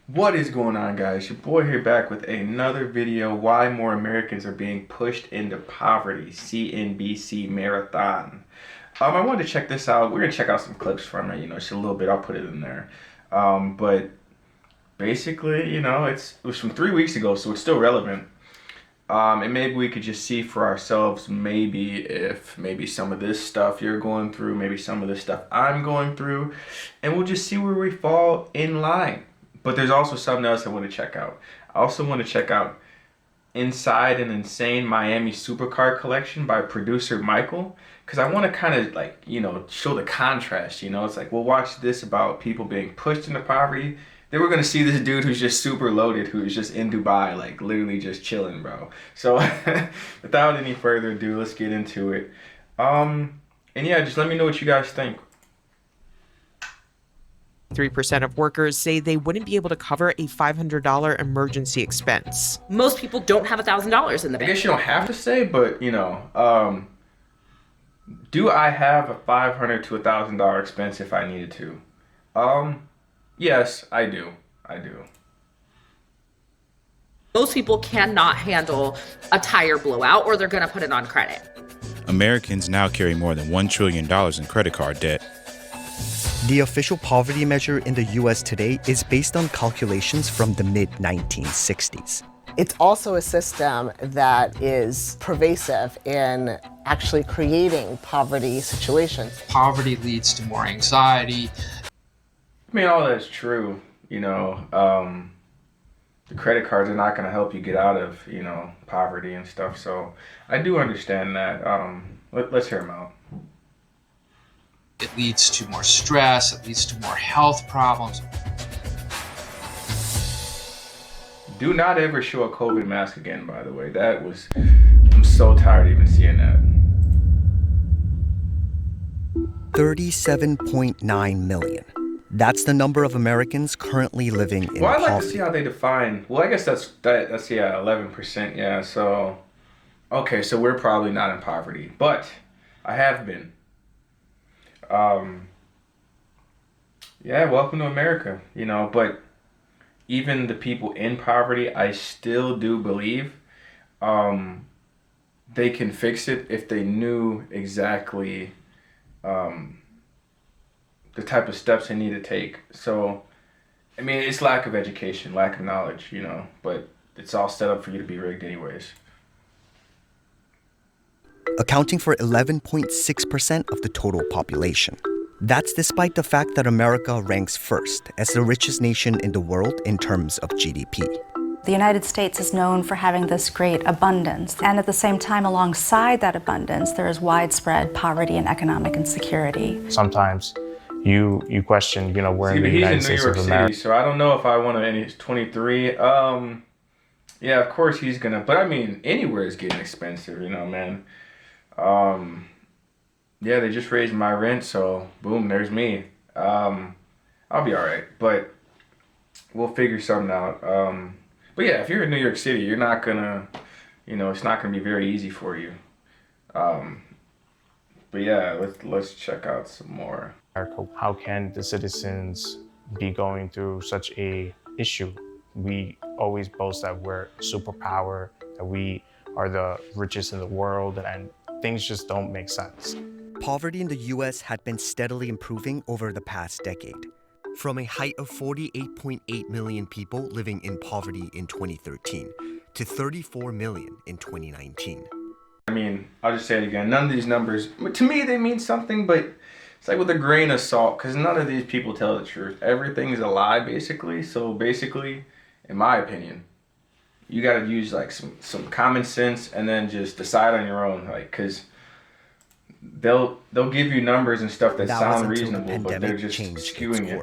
What is going on, guys? Your boy here back with another video. Why more Americans are being pushed into poverty. CNBC marathon. I wanted to check this out. We're gonna check out some clips from it. Just a little bit. I'll put it in there. But basically, it was from 3 weeks ago, so it's still relevant. And maybe we could just see for ourselves, maybe if maybe some of this stuff you're going through, maybe some of this stuff I'm going through, and we'll just see where we fall in line. But there's also something else I want to check out. I also want to check out Inside an Insane Miami Supercar Collection by producer Michael, because I want to kind of show the contrast. It's like we'll watch this about people being pushed into poverty. Then we're gonna see this dude who's just super loaded, who's just in Dubai, like literally just chilling, bro. So without any further ado, let's get into it. And yeah, just let me know what you guys think. 3% of workers say they wouldn't be able to cover a $500 emergency expense. Most people don't have $1,000 in the I bank. guess you don't have to say, but do I have a $500 to $1,000 expense if I needed to? Yes, I do. I do. Most people cannot handle a tire blowout or they're going to put it on credit. Americans now carry more than $1 trillion in credit card debt. The official poverty measure in the US today is based on calculations from the mid-1960s. It's also a system that is pervasive in actually creating poverty situations. Poverty leads to more anxiety. I mean, all that's true. The credit cards are not going to help you get out of, poverty and stuff. So I do understand that. Let's hear them out. It leads to more stress. It leads to more health problems. Do not ever show a COVID mask again, by the way. I'm so tired of even seeing that. 37.9 million. That's the number of Americans currently living in Well, I'd like to poverty. see how they define. Well, I guess that's 11%. Yeah. So, okay, so we're probably not in poverty, but I have been. Yeah, welcome to America. But even the people in poverty, I still do believe, they can fix it if they knew exactly, the type of steps they need to take. So, I mean, it's lack of education, lack of knowledge, but it's all set up for you to be rigged anyways. Accounting for 11.6% of the total population. That's despite the fact that America ranks first as the richest nation in the world in terms of GDP. The United States is known for having this great abundance, and at the same time, alongside that abundance, there is widespread poverty and economic insecurity. Sometimes you question, we're in the United States of America. City, so I don't know if I want to. And he's 23. Yeah, of course he's gonna. But I mean, anywhere is getting expensive, man. Yeah, they just raised my rent, so boom, there's me. I'll be all right, but we'll figure something out. But yeah, if you're in New York City, you're not gonna, it's not gonna be very easy for you. But yeah, let's check out some more. How can the citizens be going through such a issue? We always boast that we're a superpower, that we are the richest in the world, and things just don't make sense. Poverty in the US had been steadily improving over the past decade. From a height of 48.8 million people living in poverty in 2013 to 34 million in 2019. I mean, I'll just say it again. None of these numbers, to me, they mean something, but it's like with a grain of salt, because none of these people tell the truth. Everything's a lie, basically. So basically, in my opinion, you got to use like some common sense and then just decide on your own, because they'll give you numbers and stuff that sound reasonable, but they're just skewing it.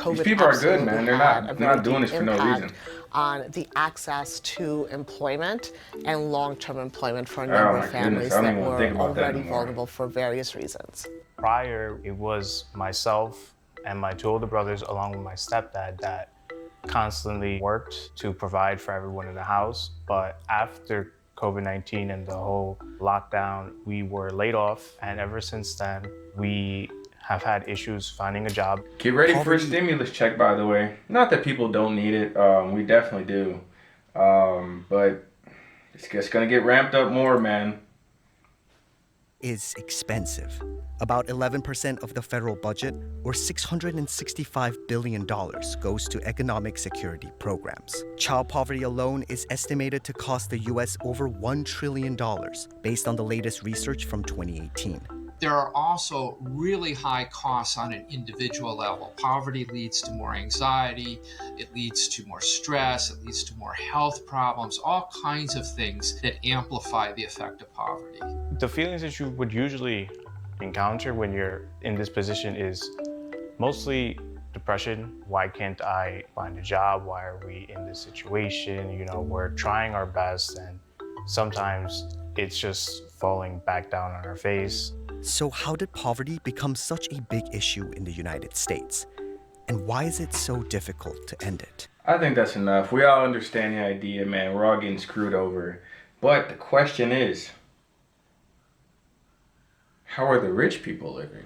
These people are good, man. They're not doing this for no reason. On the access to employment and long-term employment for a number of families that were already vulnerable for various reasons. Prior, it was myself and my two older brothers, along with my stepdad, that constantly worked to provide for everyone in the house. But after COVID-19 and the whole lockdown, we were laid off. And ever since then, we have had issues finding a job. Get ready for a stimulus check, by the way. Not that people don't need it. We definitely do. But it's just going to get ramped up more, man. Is expensive. About 11% of the federal budget, or $665 billion, goes to economic security programs. Child poverty alone is estimated to cost the U.S. over $1 trillion, based on the latest research from 2018. There are also really high costs on an individual level. Poverty leads to more anxiety, it leads to more stress, it leads to more health problems, all kinds of things that amplify the effect of poverty. The feelings that you would usually encounter when you're in this position is mostly depression. Why can't I find a job? Why are we in this situation? You know, we're trying our best and sometimes it's just falling back down on our face. So how did poverty become such a big issue in the United States? And why is it so difficult to end it? I think that's enough. We all understand the idea, man. We're all getting screwed over. But the question is, how are the rich people living?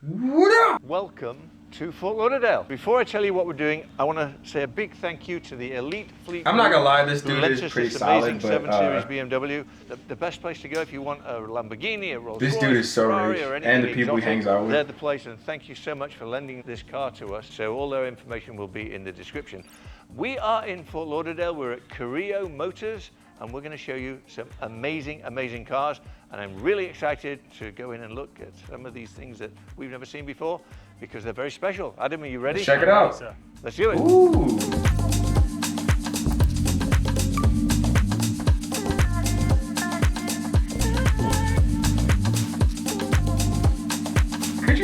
What up? Welcome to Fort Lauderdale. Before I tell you what we're doing, I want to say a big thank you to the Elite Fleet. I'm not gonna lie, this dude is pretty solid, but 7 Series BMW. The best place to go if you want a Lamborghini, a Rolls Royce, this dude is so Ferrari, rich, and the people he hangs out with. They're the place, and thank you so much for lending this car to us. So all their information will be in the description. We are in Fort Lauderdale. We're at Carrillo Motors, and we're going to show you some amazing, amazing cars. And I'm really excited to go in and look at some of these things that we've never seen before because they're very special. Adam, are you ready? Let's check it out. Let's do it. Ooh. Could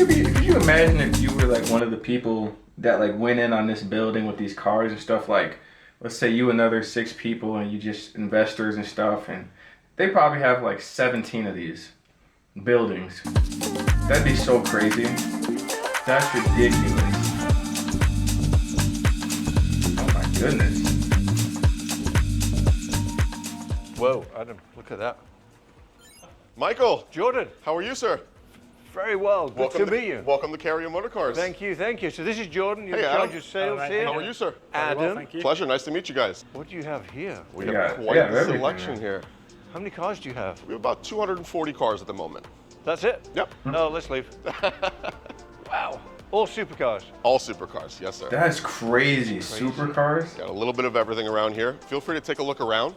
you imagine if you were like one of the people that like went in on this building with these cars and stuff, like let's say you and another 6 people and you just investors and stuff, and they probably have like 17 of these buildings. That'd be so crazy. That's ridiculous. Oh my goodness. Whoa, Adam, look at that. Michael. Jordan. How are you, sir? Very well. Good to meet you. Welcome to Carrillo Motor Cars. Thank you, thank you. So this is Jordan. You're in charge of sales here. How are you, sir? Adam. Well, pleasure. Nice to meet you guys. What do you have here? We have quite a selection here. How many cars do you have? We have about 240 cars at the moment. That's it? Yep. No, let's leave. Wow. All supercars? All supercars, yes, sir. That's crazy. Supercars? Got a little bit of everything around here. Feel free to take a look around.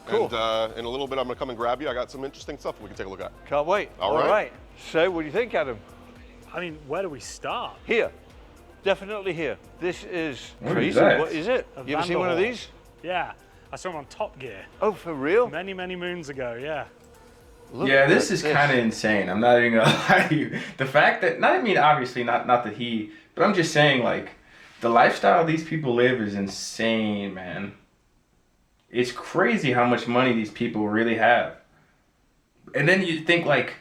Cool. And in a little bit, I'm going to come and grab you. I got some interesting stuff we can take a look at. Can't wait. All right. So, what do you think, Adam? I mean, where do we start? Here. Definitely here. This is crazy. Is that? What is it? You ever seen one of these? Yeah. I saw him on Top Gear. Oh, for real? Many, many moons ago, yeah. Yeah, this is kind of insane. I'm not even gonna lie to you. The fact that, obviously not that he, but I'm just saying, like, the lifestyle these people live is insane, man. It's crazy how much money these people really have. And then you think, like,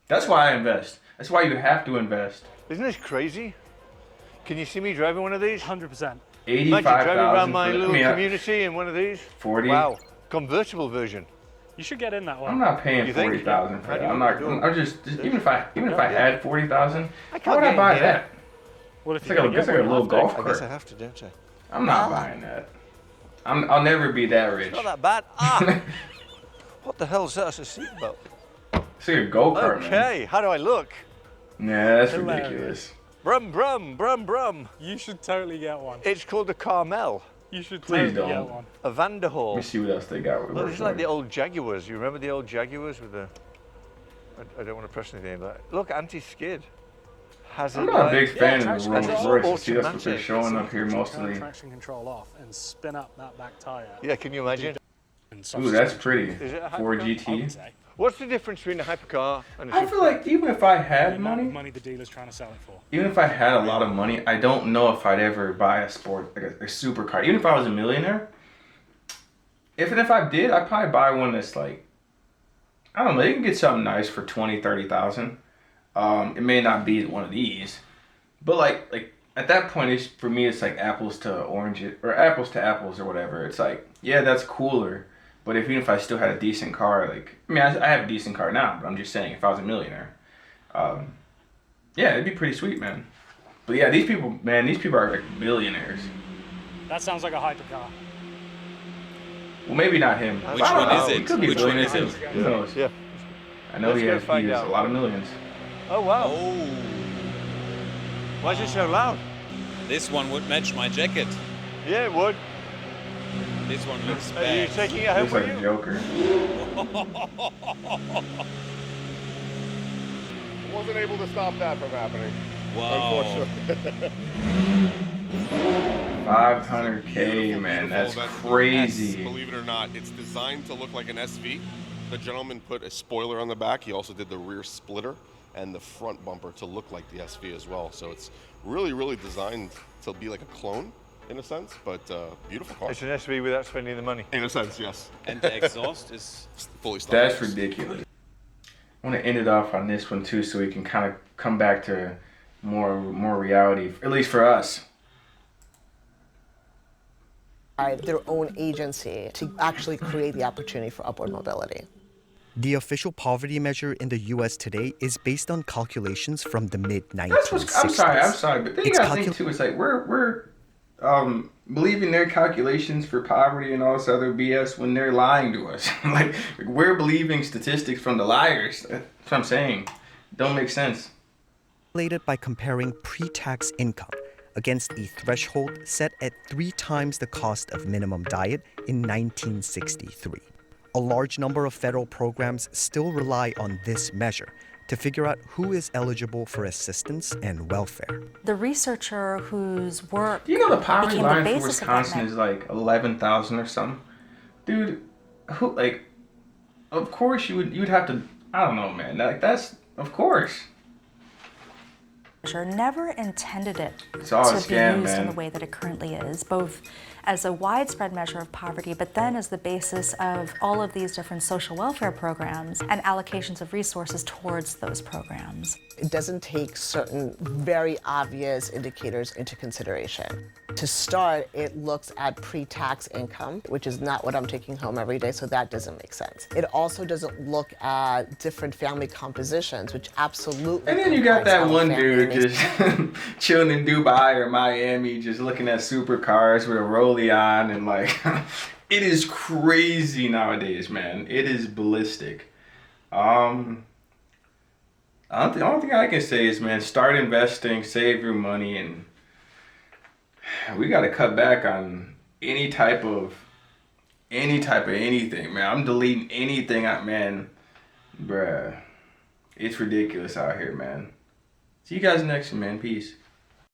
that's why I invest. That's why you have to invest. Isn't this crazy? Can you see me driving one of these? 100%. 85,000. Imagine driving around my little community in one of these. 40. Wow. Convertible version. You should get in that one. I'm not paying 40,000 for that. I'm just even if I had 40,000, how would I buy that? Well, if it's like a little golf cart. I guess I have to, don't I? I'm not buying that. I'll never be that rich. It's not that bad. Ah! What the hell is that? It's a seatbelt. It's like a go-kart, man. Okay, how do I look? Nah, that's ridiculous. Brum, brum, brum, brum. You should totally get one. It's called a Carmel. You should Please totally don't. get one. A Vanderhall. Let me see what else they got. Well, it's like the old Jaguars. You remember the old Jaguars with the... I don't want to press anything, but look, anti-skid. I'm not a big fan of the Rolls Royce. See, that's what they're showing up here mostly. Turn traction control off and spin up that back tire. Yeah, can you imagine? Ooh, that's pretty. Is it a Ford hypercar? GT. What's the difference between a hypercar and a I feel like even if I had money the dealer's trying to sell it for. even if I had a lot of money, I don't know if I'd ever buy a sport, like a supercar. Even if I was a millionaire, if I did, I'd probably buy one that's like, I don't know, you can get something nice for 20,000, 30,000. It may not be one of these, but like at that point, for me, it's like apples to oranges or apples to apples or whatever. It's like, yeah, that's cooler, But even if I still had a decent car, like, I mean, I have a decent car now, but I'm just saying, if I was a millionaire, yeah, it'd be pretty sweet, man. But yeah, these people are like billionaires. That sounds like a hypercar. Well, maybe not him. Which one is it? He could be a Which one billionaire is too. it? Who knows? Yeah. I know he has find a out. lot of millions. Oh, wow. Oh, Why is it so loud? this one would match my jacket. Yeah, it would. This one looks Are you bad. taking it home Looks with like a you? Joker. Wasn't able to stop that from happening. Wow. Unfortunately. 500K, man, that's Beautiful. An crazy. S, believe it or not, it's designed to look like an SV. The gentleman put a spoiler on the back. He also did the rear splitter and the front bumper to look like the SV as well. So it's really, really designed to be like a clone in a sense, but beautiful car. It's an SV without spending the money. In a sense, yes. And the exhaust is... Fully stock. That's ridiculous. I want to end it off on this one too, so we can kind of come back to more reality, at least for us. Their own agency to actually create the opportunity for upward mobility. The official poverty measure in the U.S. today is based on calculations from the mid-1960s. That's what's, I'm sorry, but then you gotta think too, it's like we're believing their calculations for poverty and all this other BS when they're lying to us. Like, we're believing statistics from the liars. That's what I'm saying. Don't make sense. Calculated by comparing pre-tax income against a threshold set at 3 times the cost of minimum diet in 1963. A large number of federal programs still rely on this measure to figure out who is eligible for assistance and welfare. The researcher whose work Do you know the poverty became the line for basis of that Wisconsin is like 11,000 or something? Dude, who, like, of course you'd have to, I don't know, man. Like, that's, of course. measure never intended it It's all a to scam, be used in man. the way that it currently is, both as a widespread measure of poverty, but then as the basis of all of these different social welfare programs and allocations of resources towards those programs. It doesn't take certain very obvious indicators into consideration. To start, it looks at pre-tax income, which is not what I'm taking home every day, so that doesn't make sense. It also doesn't look at different family compositions, which absolutely. And then you got that impacts one how dude families- just chilling in Dubai or Miami, just looking at supercars with a rollie on, and like, it is crazy nowadays, man. It is ballistic. The only thing I can say is, man, start investing, save your money, and we got to cut back on any type of anything, man. I'm deleting anything out, man. Bruh, it's ridiculous out here, man. See you guys next, man. Peace.